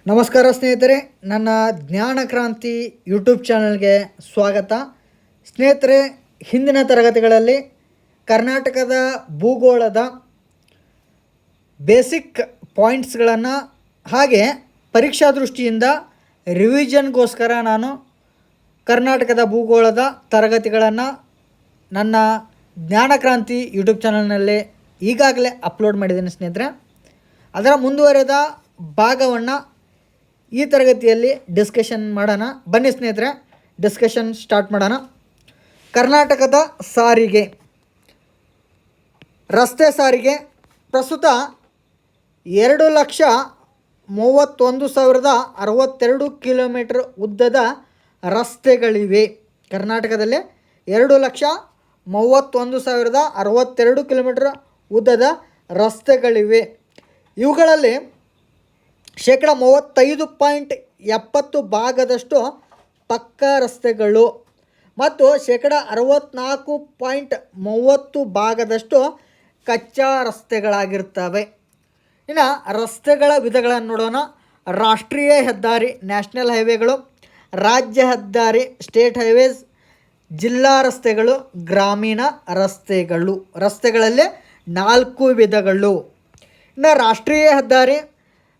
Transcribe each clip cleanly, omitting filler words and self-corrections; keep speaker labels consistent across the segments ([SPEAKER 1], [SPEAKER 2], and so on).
[SPEAKER 1] ನಮಸ್ಕಾರ ಸ್ನೇಹಿತರೆ, ನನ್ನ ಜ್ಞಾನ ಕ್ರಾಂತಿ ಯೂಟ್ಯೂಬ್ ಚಾನಲ್ಗೆ ಸ್ವಾಗತ. ಸ್ನೇಹಿತರೆ, ಹಿಂದಿನ ತರಗತಿಗಳಲ್ಲಿ ಕರ್ನಾಟಕದ ಭೂಗೋಳದ ಬೇಸಿಕ್ ಪಾಯಿಂಟ್ಸ್ಗಳನ್ನು ಹಾಗೆ ಪರೀಕ್ಷಾ ದೃಷ್ಟಿಯಿಂದ ರಿವಿಷನ್ಗೋಸ್ಕರ ನಾನು ಕರ್ನಾಟಕದ ಭೂಗೋಳದ ತರಗತಿಗಳನ್ನು ನನ್ನ ಜ್ಞಾನ ಕ್ರಾಂತಿ ಯೂಟ್ಯೂಬ್ ಚಾನಲ್ನಲ್ಲಿ ಈಗಾಗಲೇ ಅಪ್ಲೋಡ್ ಮಾಡಿದ್ದೀನಿ ಸ್ನೇಹಿತರೆ. ಅದರ ಮುಂದುವರೆದ ಭಾಗವನ್ನು ಈ ತರಗತಿಯಲ್ಲಿ ಡಿಸ್ಕಷನ್ ಮಾಡೋಣ. ಬನ್ನಿ ಸ್ನೇಹಿತರೆ, ಡಿಸ್ಕಷನ್ ಸ್ಟಾರ್ಟ್ ಮಾಡೋಣ. ಕರ್ನಾಟಕದ ಸಾರಿಗೆ, ರಸ್ತೆ ಸಾರಿಗೆ ಪ್ರಸ್ತುತ 2,31,062 ಕಿಲೋಮೀಟರ್ ಉದ್ದದ ರಸ್ತೆಗಳಿವೆ. ಕರ್ನಾಟಕದಲ್ಲಿ 2,31,062 ಕಿಲೋಮೀಟರ್ ಉದ್ದದ ರಸ್ತೆಗಳಿವೆ. ಇವುಗಳಲ್ಲಿ 35.70% ಭಾಗದಷ್ಟು ಪಕ್ಕಾ ರಸ್ತೆಗಳು ಮತ್ತು 64.30% ಭಾಗದಷ್ಟು ಕಚ್ಚಾ ರಸ್ತೆಗಳಾಗಿರ್ತವೆ. ಇನ್ನು ರಸ್ತೆಗಳ ವಿಧಗಳನ್ನು ನೋಡೋಣ. ರಾಷ್ಟ್ರೀಯ ಹೆದ್ದಾರಿ ನ್ಯಾಷನಲ್ ಹೈವೇಗಳು, ರಾಜ್ಯ ಹೆದ್ದಾರಿ ಸ್ಟೇಟ್ ಹೈವೇಸ್, ಜಿಲ್ಲಾ ರಸ್ತೆಗಳು, ಗ್ರಾಮೀಣ ರಸ್ತೆಗಳು. ರಸ್ತೆಗಳಲ್ಲಿ 4 ವಿಧಗಳು. ಇನ್ನು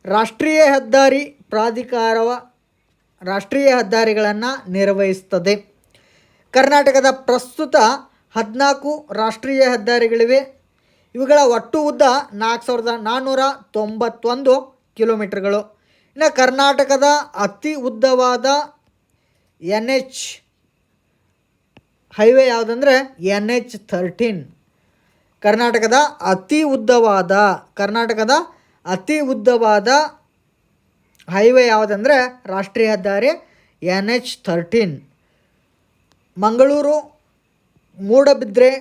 [SPEAKER 1] ರಾಷ್ಟ್ರೀಯ ಹೆದ್ದಾರಿ ಪ್ರಾಧಿಕಾರವ ರಾಷ್ಟ್ರೀಯ ಹೆದ್ದಾರಿಗಳನ್ನು ನಿರ್ವಹಿಸುತ್ತದೆ. ಕರ್ನಾಟಕದ ಪ್ರಸ್ತುತ 14 ರಾಷ್ಟ್ರೀಯ ಹೆದ್ದಾರಿಗಳಿವೆ. ಇವುಗಳ ಒಟ್ಟು ಉದ್ದ 4,491 ಕಿಲೋಮೀಟರ್ಗಳು. ಇನ್ನು ಕರ್ನಾಟಕದ ಅತಿ ಉದ್ದವಾದ NH ಹೈವೇ ಯಾವುದಂದರೆ NH13. ಕರ್ನಾಟಕದ ಅತಿ ಉದ್ದವಾದ ಹೈವೇ ಯಾವುದಂದರೆ ರಾಷ್ಟ್ರೀಯ ಹೆದ್ದಾರಿ NH13. ಮಂಗಳೂರು, ಮೂಡಬಿದ್ರೆ,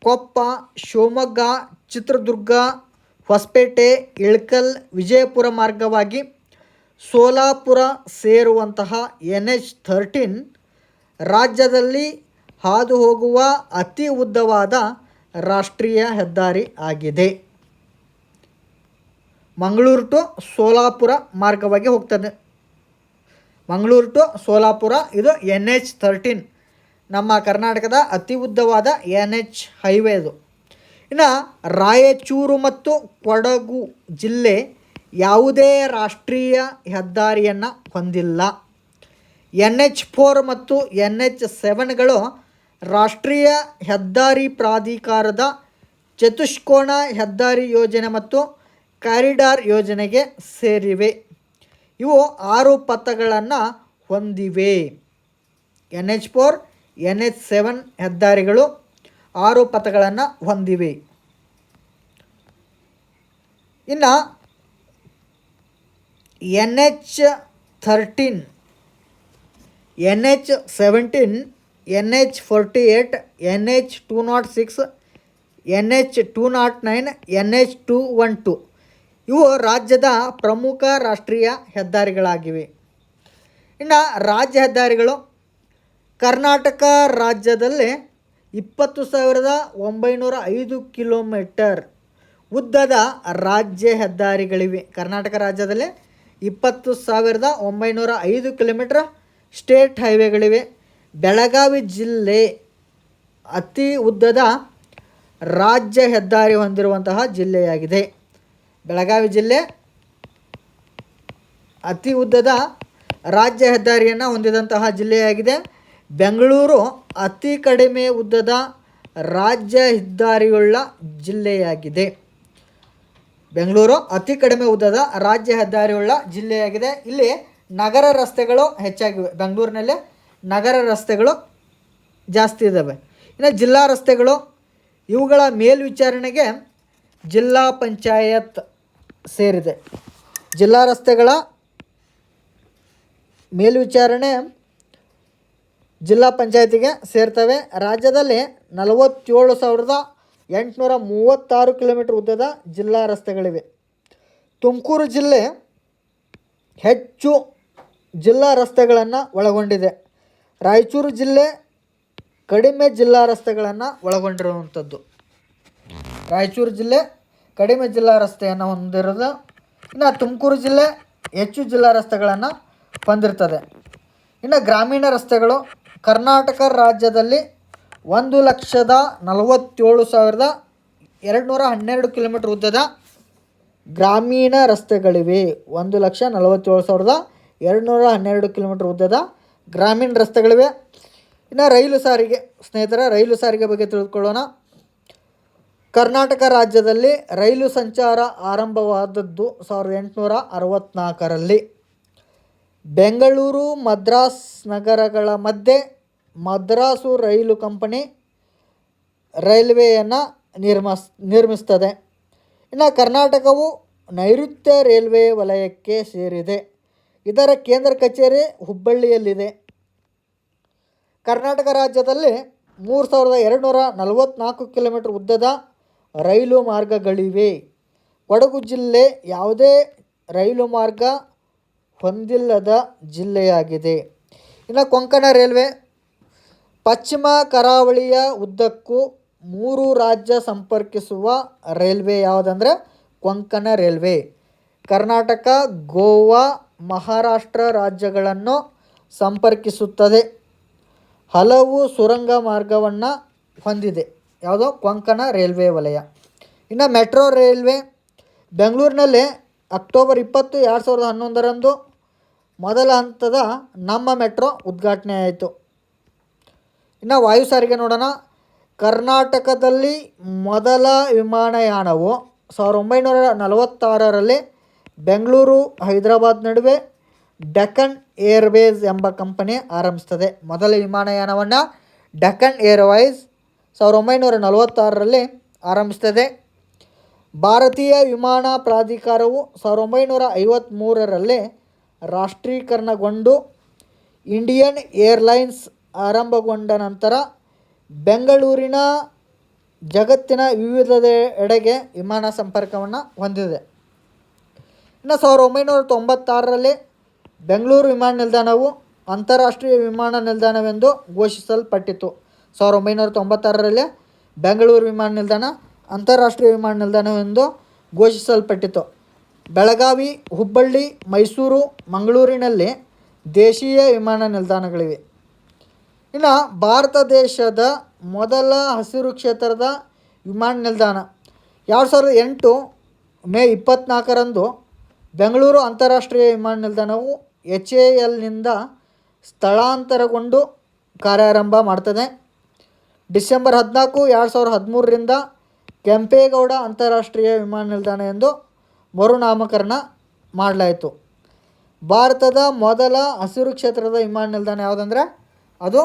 [SPEAKER 1] ಕೊಪ್ಪ, ಶಿವಮೊಗ್ಗ, ಚಿತ್ರದುರ್ಗ, ಹೊಸಪೇಟೆ, ಇಳಕಲ್, ವಿಜಯಪುರ ಮಾರ್ಗವಾಗಿ ಸೋಲಾಪುರ ಸೇರುವಂತಹ NH13 ರಾಜ್ಯದಲ್ಲಿ ಹಾದು ಹೋಗುವ ಅತಿ ಉದ್ದವಾದ ರಾಷ್ಟ್ರೀಯ ಹೆದ್ದಾರಿ ಆಗಿದೆ. ಮಂಗಳೂರು ಟು ಸೋಲಾಪುರ ಮಾರ್ಗವಾಗಿ ಹೋಗ್ತದೆ. ಮಂಗಳೂರು ಟು ಸೋಲಾಪುರ ಇದು NH13, ನಮ್ಮ ಕರ್ನಾಟಕದ ಅತಿ ಉದ್ದವಾದ NH ಹೈವೇ ಇದು. ಇನ್ನು ರಾಯಚೂರು ಮತ್ತು ಕೊಡಗು ಜಿಲ್ಲೆ ಯಾವುದೇ ರಾಷ್ಟ್ರೀಯ ಹೆದ್ದಾರಿಯನ್ನು ಹೊಂದಿಲ್ಲ. NH4 ಮತ್ತು NH7ಗಳು ರಾಷ್ಟ್ರೀಯ ಹೆದ್ದಾರಿ ಪ್ರಾಧಿಕಾರದ ಚತುಷ್ಕೋನ ಹೆದ್ದಾರಿ ಯೋಜನೆ ಮತ್ತು ಕಾರಿಡಾರ್ ಯೋಜನೆಗೆ ಸೇರಿವೆ. ಇವು 6 ಪಥಗಳನ್ನು ಹೊಂದಿವೆ. NH4, NH7 ಹೆದ್ದಾರಿಗಳು 6 ಪಥಗಳನ್ನು ಹೊಂದಿವೆ. ಇನ್ನು NH13, NH17, NH48, NH206, NH209, NH212 ಇವು ರಾಜ್ಯದ ಪ್ರಮುಖ ರಾಷ್ಟ್ರೀಯ ಹೆದ್ದಾರಿಗಳಾಗಿವೆ. ಇನ್ನು ರಾಜ್ಯ ಹೆದ್ದಾರಿಗಳು, ಕರ್ನಾಟಕ ರಾಜ್ಯದಲ್ಲಿ 20,905 ಕಿಲೋಮೀಟರ್ ಉದ್ದದ ರಾಜ್ಯ ಹೆದ್ದಾರಿಗಳಿವೆ. ಕರ್ನಾಟಕ ರಾಜ್ಯದಲ್ಲಿ 20,905 ಕಿಲೋಮೀಟರ್ ಸ್ಟೇಟ್ ಹೈವೇಗಳಿವೆ. ಬೆಳಗಾವಿ ಜಿಲ್ಲೆ ಅತಿ ಉದ್ದದ ರಾಜ್ಯ ಹೆದ್ದಾರಿ ಹೊಂದಿರುವಂತಹ ಜಿಲ್ಲೆಯಾಗಿದೆ. ಬೆಳಗಾವಿ ಜಿಲ್ಲೆ ಅತಿ ಉದ್ದದ ರಾಜ್ಯ ಹೆದ್ದಾರಿಯನ್ನು ಹೊಂದಿದಂತಹ ಜಿಲ್ಲೆಯಾಗಿದೆ. ಬೆಂಗಳೂರು ಅತಿ ಕಡಿಮೆ ಉದ್ದದ ರಾಜ್ಯ ಹೆದ್ದಾರಿಯುಳ್ಳ ಜಿಲ್ಲೆಯಾಗಿದೆ. ಬೆಂಗಳೂರು ಅತಿ ಕಡಿಮೆ ಉದ್ದದ ರಾಜ್ಯ ಹೆದ್ದಾರಿಯುಳ್ಳ ಜಿಲ್ಲೆಯಾಗಿದೆ. ಇಲ್ಲಿ ನಗರ ರಸ್ತೆಗಳು ಹೆಚ್ಚಾಗಿವೆ. ಬೆಂಗಳೂರಿನಲ್ಲಿ ನಗರ ರಸ್ತೆಗಳು ಜಾಸ್ತಿ ಇದ್ದಾವೆ. ಇನ್ನು ಜಿಲ್ಲಾ ರಸ್ತೆಗಳು, ಇವುಗಳ ಮೇಲ್ವಿಚಾರಣೆಗೆ ಜಿಲ್ಲಾ ಪಂಚಾಯತ್ ಸೇರಿದೆ. ಜಿಲ್ಲಾ ರಸ್ತೆಗಳ ಮೇಲ್ವಿಚಾರಣೆ ಜಿಲ್ಲಾ ಪಂಚಾಯತಿಗೆ ಸೇರ್ತವೆ. ರಾಜ್ಯದಲ್ಲಿ 47,836 ಕಿಲೋಮೀಟರ್ ಉದ್ದದ ಜಿಲ್ಲಾ ರಸ್ತೆಗಳಿವೆ. ತುಮಕೂರು ಜಿಲ್ಲೆ ಹೆಚ್ಚು ಜಿಲ್ಲಾ ರಸ್ತೆಗಳನ್ನು ಒಳಗೊಂಡಿದೆ. ರಾಯಚೂರು ಜಿಲ್ಲೆ ಕಡಿಮೆ ಜಿಲ್ಲಾ ರಸ್ತೆಗಳನ್ನು ಒಳಗೊಂಡಿರುವಂಥದ್ದು. ರಾಯಚೂರು ಜಿಲ್ಲೆ ಕಡಿಮೆ ಜಿಲ್ಲಾ ರಸ್ತೆಯನ್ನು ಹೊಂದಿರೋದು. ಇನ್ನು ತುಮಕೂರು ಜಿಲ್ಲೆ ಹೆಚ್ಚು ಜಿಲ್ಲಾ ರಸ್ತೆಗಳನ್ನು ಹೊಂದಿರ್ತದೆ. ಇನ್ನು ಗ್ರಾಮೀಣ ರಸ್ತೆಗಳು ಕರ್ನಾಟಕ ರಾಜ್ಯದಲ್ಲಿ 1,47,212 ಕಿಲೋಮೀಟರ್ ಉದ್ದದ ಗ್ರಾಮೀಣ ರಸ್ತೆಗಳಿವೆ. 1,47,212 ಕಿಲೋಮೀಟರ್ ಉದ್ದದ ಗ್ರಾಮೀಣ ರಸ್ತೆಗಳಿವೆ. ಇನ್ನು ರೈಲು ಸಾರಿಗೆ ಸ್ನೇಹಿತರೆ, ರೈಲು ಸಾರಿಗೆ ಬಗ್ಗೆ ತಿಳಿದುಕೊಳ್ಳೋಣ. ಕರ್ನಾಟಕ ರಾಜ್ಯದಲ್ಲಿ ರೈಲು ಸಂಚಾರ ಆರಂಭವಾದದ್ದು 1864ರಲ್ಲಿ. ಬೆಂಗಳೂರು ಮದ್ರಾಸ್ ನಗರಗಳ ಮಧ್ಯೆ ಮದ್ರಾಸು ರೈಲು ಕಂಪನಿ ರೈಲ್ವೆಯನ್ನು ನಿರ್ಮಿಸ್ತದೆ. ಇನ್ನು ಕರ್ನಾಟಕವು ನೈಋತ್ಯ ರೈಲ್ವೆ ವಲಯಕ್ಕೆ ಸೇರಿದೆ. ಇದರ ಕೇಂದ್ರ ಕಚೇರಿ ಹುಬ್ಬಳ್ಳಿಯಲ್ಲಿದೆ. ಕರ್ನಾಟಕ ರಾಜ್ಯದಲ್ಲಿ 3,244 ಕಿಲೋಮೀಟರ್ ಉದ್ದದ ರೈಲು ಮಾರ್ಗಗಳಿವೆ. ಕೊಡಗು ಜಿಲ್ಲೆ ಯಾವುದೇ ರೈಲು ಮಾರ್ಗ ಹೊಂದಿಲ್ಲದ ಜಿಲ್ಲೆಯಾಗಿದೆ. ಇನ್ನು ಕೊಂಕಣ ರೈಲ್ವೆ ಪಶ್ಚಿಮ ಕರಾವಳಿಯ ಉದ್ದಕ್ಕೂ 3 ರಾಜ್ಯ ಸಂಪರ್ಕಿಸುವ ರೈಲ್ವೆ ಯಾವುದಂದರೆ ಕೊಂಕಣ ರೈಲ್ವೆ. ಕರ್ನಾಟಕ, ಗೋವಾ, ಮಹಾರಾಷ್ಟ್ರ ರಾಜ್ಯಗಳನ್ನು ಸಂಪರ್ಕಿಸುತ್ತದೆ. ಹಲವು ಸುರಂಗ ಮಾರ್ಗವನ್ನು ಹೊಂದಿದೆ. ಯಾವುದೋ ಕೊಂಕಣ ರೈಲ್ವೆ ವಲಯ. ಇನ್ನು ಮೆಟ್ರೋ ರೈಲ್ವೆ ಬೆಂಗಳೂರಿನಲ್ಲಿ ಅಕ್ಟೋಬರ್ 20, 2011ರಂದು ಮೊದಲ ಹಂತದ ನಮ್ಮ ಮೆಟ್ರೋ ಉದ್ಘಾಟನೆ ಆಯಿತು. ಇನ್ನು ವಾಯು ಸಾರಿಗೆ ನೋಡೋಣ. ಕರ್ನಾಟಕದಲ್ಲಿ ಮೊದಲ ವಿಮಾನಯಾನವು 1946ರಲ್ಲಿ ಬೆಂಗಳೂರು ಹೈದರಾಬಾದ್ ನಡುವೆ ಡೆಕ್ಕನ್ ಏರ್ವೇಸ್ ಎಂಬ ಕಂಪನಿ ಆರಂಭಿಸ್ತದೆ. ಮೊದಲ ವಿಮಾನಯಾನವನ್ನು ಡೆಕ್ಕನ್ ಏರ್ವೇಸ್ 1946ರಲ್ಲಿ ಆರಂಭಿಸ್ತದೆ. ಭಾರತೀಯ ವಿಮಾನ ಪ್ರಾಧಿಕಾರವು 1953ರಲ್ಲಿ ರಾಷ್ಟ್ರೀಕರಣಗೊಂಡು ಇಂಡಿಯನ್ ಏರ್ಲೈನ್ಸ್ ಆರಂಭಗೊಂಡ ನಂತರ ಬೆಂಗಳೂರಿನ ಜಗತ್ತಿನ ವಿವಿಧೆಡೆಗೆ ವಿಮಾನ ಸಂಪರ್ಕವನ್ನು ಹೊಂದಿದೆ. ಇನ್ನು 1996ರಲ್ಲಿ ಬೆಂಗಳೂರು ವಿಮಾನ ನಿಲ್ದಾಣವು ಅಂತಾರಾಷ್ಟ್ರೀಯ ವಿಮಾನ ನಿಲ್ದಾಣವೆಂದು ಘೋಷಿಸಲ್ಪಟ್ಟಿತು. 1996ರಲ್ಲಿ ಬೆಂಗಳೂರು ವಿಮಾನ ನಿಲ್ದಾಣ ಅಂತಾರಾಷ್ಟ್ರೀಯ ವಿಮಾನ ನಿಲ್ದಾಣವೆಂದು ಘೋಷಿಸಲ್ಪಟ್ಟಿತು. ಬೆಳಗಾವಿ, ಹುಬ್ಬಳ್ಳಿ, ಮೈಸೂರು, ಮಂಗಳೂರಿನಲ್ಲಿ ದೇಶೀಯ ವಿಮಾನ ನಿಲ್ದಾಣಗಳಿವೆ. ಇನ್ನು ಭಾರತ ದೇಶದ ಮೊದಲ ಹಸಿರು ಕ್ಷೇತ್ರದ ವಿಮಾನ ನಿಲ್ದಾಣ 2008 ಮೇ 24ರಂದು ಬೆಂಗಳೂರು ಅಂತಾರಾಷ್ಟ್ರೀಯ ವಿಮಾನ ನಿಲ್ದಾಣವು HALನಿಂದ ಸ್ಥಳಾಂತರಗೊಂಡು ಕಾರ್ಯಾರಂಭ ಮಾಡ್ತದೆ. ಡಿಸೆಂಬರ್ 14, 2013ರಿಂದ ಕೆಂಪೇಗೌಡ ಅಂತಾರಾಷ್ಟ್ರೀಯ ವಿಮಾನ ನಿಲ್ದಾಣ ಎಂದು ಮರುನಾಮಕರಣ ಮಾಡಲಾಯಿತು. ಭಾರತದ ಮೊದಲ ಹಸಿರು ಕ್ಷೇತ್ರದ ವಿಮಾನ ನಿಲ್ದಾಣ ಯಾವುದಂದರೆ ಅದು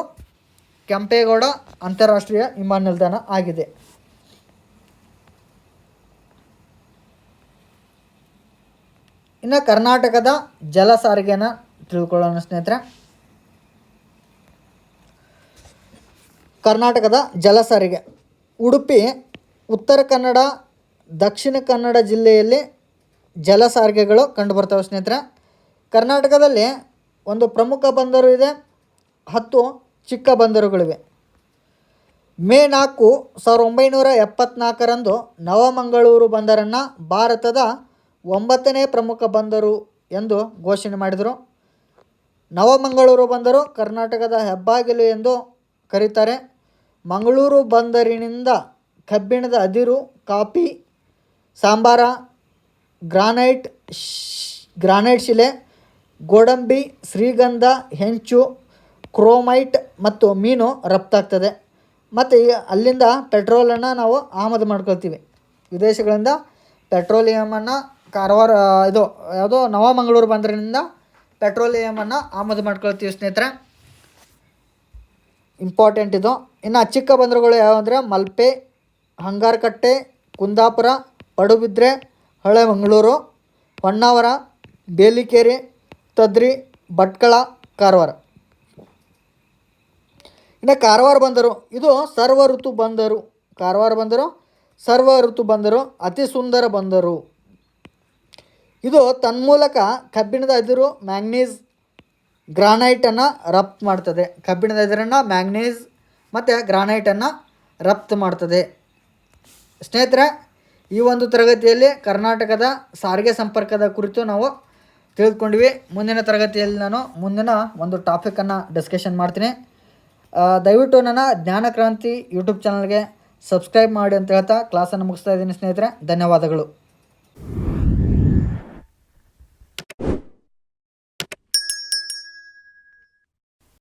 [SPEAKER 1] ಕೆಂಪೇಗೌಡ ಅಂತಾರಾಷ್ಟ್ರೀಯ ವಿಮಾನ ನಿಲ್ದಾಣ ಆಗಿದೆ. ಇನ್ನು ಕರ್ನಾಟಕದ ಜಲ ಸಾರಿಗೆಯನ್ನು ತಿಳ್ಕೊಳ್ಳೋಣ ಸ್ನೇಹಿತರೆ. ಕರ್ನಾಟಕದ ಜಲ ಸಾರಿಗೆ ಉಡುಪಿ, ಉತ್ತರ ಕನ್ನಡ, ದಕ್ಷಿಣ ಕನ್ನಡ ಜಿಲ್ಲೆಯಲ್ಲಿ ಜಲ ಸಾರಿಗೆಗಳು ಕಂಡುಬರ್ತವೆ ಸ್ನೇಹಿತರೆ. ಕರ್ನಾಟಕದಲ್ಲಿ ಒಂದು ಪ್ರಮುಖ ಬಂದರು ಇದೆ, 10 ಚಿಕ್ಕ ಬಂದರುಗಳಿವೆ. ಮೇ 4, 1974ರಂದು ನವಮಂಗಳೂರು ಬಂದರನ್ನು ಭಾರತದ 9ನೇ ಪ್ರಮುಖ ಬಂದರು ಎಂದು ಘೋಷಣೆ ಮಾಡಿದರು. ನವಮಂಗಳೂರು ಬಂದರು ಕರ್ನಾಟಕದ ಹೆಬ್ಬಾಗಿಲು ಎಂದು ಕರೀತಾರೆ. ಮಂಗಳೂರು ಬಂದರಿನಿಂದ ಕಬ್ಬಿಣದ ಅದಿರು, ಕಾಫಿ, ಸಾಂಬಾರ, ಗ್ರಾನೈಟ್ ಶಿಲೆ, ಗೋಡಂಬಿ, ಶ್ರೀಗಂಧ, ಹೆಂಚು, ಕ್ರೋಮೈಟ್ ಮತ್ತು ಮೀನು ರಫ್ತಾಗ್ತದೆ. ಮತ್ತು ಅಲ್ಲಿಂದ ಪೆಟ್ರೋಲನ್ನು ನಾವು ಆಮದು ಮಾಡ್ಕೊಳ್ತೀವಿ. ವಿದೇಶಗಳಿಂದ ಪೆಟ್ರೋಲಿಯಮನ್ನು ಕಾರವಾರ ಯಾವುದೋ ನವಮಂಗಳೂರು ಬಂದರಿನಿಂದ ಪೆಟ್ರೋಲಿಯಮನ್ನು ಆಮದು ಮಾಡ್ಕೊಳ್ತೀವಿ ಸ್ನೇಹಿತರೆ. ಇಂಪಾರ್ಟೆಂಟ್ ಇದು. ಇನ್ನು ಚಿಕ್ಕ ಬಂದರುಗಳು ಯಾವಂದರೆ ಮಲ್ಪೆ, ಹಂಗಾರಕಟ್ಟೆ, ಕುಂದಾಪುರ, ಪಡುಬಿದ್ರೆ, ಹಳೆಮಂಗಳೂರು, ಹೊನ್ನಾವರ, ಬೇಲಿಕೇರಿ, ತದ್ರಿ, ಭಟ್ಕಳ, ಕಾರವಾರ. ಇನ್ನು ಕಾರವಾರ ಬಂದರು ಇದು ಸರ್ವ ಋತು ಬಂದರು. ಕಾರವಾರ ಬಂದರು ಸರ್ವ ಋತು ಬಂದರು, ಅತಿ ಸುಂದರ ಬಂದರು. ಇದು ತನ್ಮೂಲಕ ಕಬ್ಬಿಣದ ಅದಿರು, ಮ್ಯಾಂಗ್ನೀಸ್, ಗ್ರಾನೈಟನ್ನು ರಫ್ತು ಮಾಡ್ತದೆ. ಕಬ್ಬಿಣದ ಅದಿರನ್ನು, ಮ್ಯಾಂಗ್ನೀಸ್ ಮತ್ತು ಗ್ರಾನೈಟನ್ನು ರಫ್ತು ಮಾಡ್ತದೆ. ಸ್ನೇಹಿತರೆ, ಈ ಒಂದು ತರಗತಿಯಲ್ಲಿ ಕರ್ನಾಟಕದ ಸಾರಿಗೆ ಸಂಪರ್ಕದ ಕುರಿತು ನಾವು ತಿಳಿದುಕೊಂಡ್ವಿ. ಮುಂದಿನ ತರಗತಿಯಲ್ಲಿ ನಾನು ಮುಂದಿನ ಒಂದು ಟಾಪಿಕನ್ನು ಡಿಸ್ಕಷನ್ ಮಾಡ್ತೀನಿ. ದಯವಿಟ್ಟು ನನ್ನ ಜ್ಞಾನಕ್ರಾಂತಿ ಯೂಟ್ಯೂಬ್ ಚಾನಲ್ಗೆ ಸಬ್ಸ್ಕ್ರೈಬ್ ಮಾಡಿ ಅಂತ ಹೇಳ್ತಾ ಕ್ಲಾಸನ್ನು ಮುಗಿಸ್ತಾ ಇದ್ದೀನಿ ಸ್ನೇಹಿತರೆ. ಧನ್ಯವಾದಗಳು.